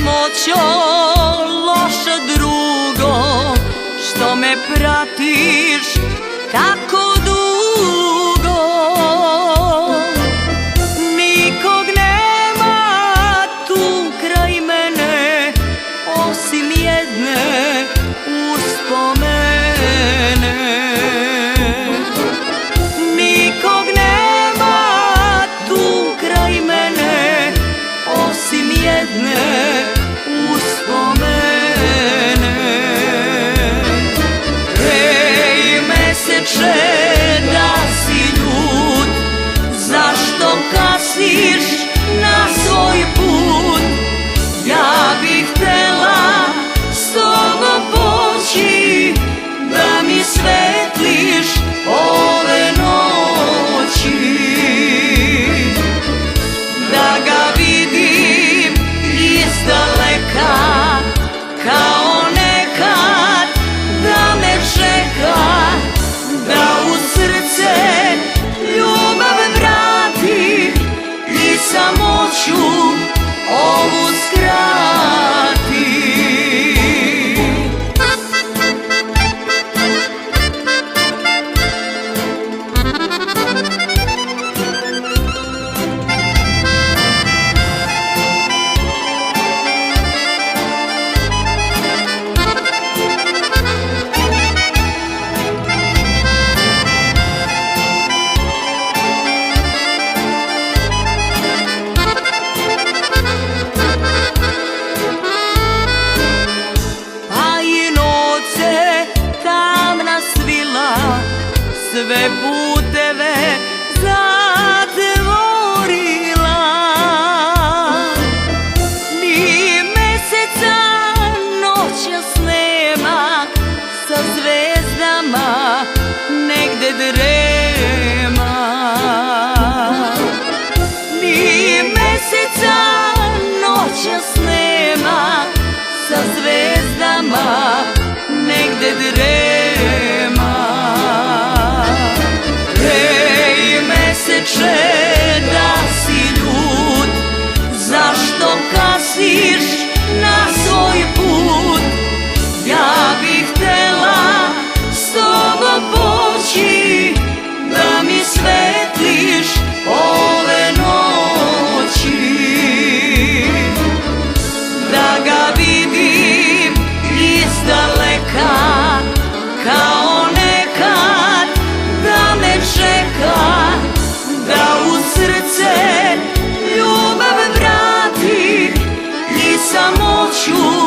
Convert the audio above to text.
samoćo, loša drugo, što me pratiš tako dugo. Nikog nema tu kraj mene, osim jedne uspomene. Nikog nema tu kraj mene, osim jedne uspomene. Hej meseče, da si ljud, zašto kasniš na svoj put? Ja bih htela s tobom poći, da mi svetliš ove noći, da ga vidim izdaleka, kao nekad da me čeka, da u srce ljubav vrati i samoću ovu skrati. Sve puteve zatvorila, ni meseca noćas nema, sa zvezdama negde drema. Ni meseca noćas nema, sa zvezdama negde drema. Meseče, da si ljud, zašto kasniš na svoj put? Ja bih htela s tobom poći, da mi svetliš ove noći, da ga vidim izdaleka, kao nekad da me čeka, da u srce ljubav vrati i samoću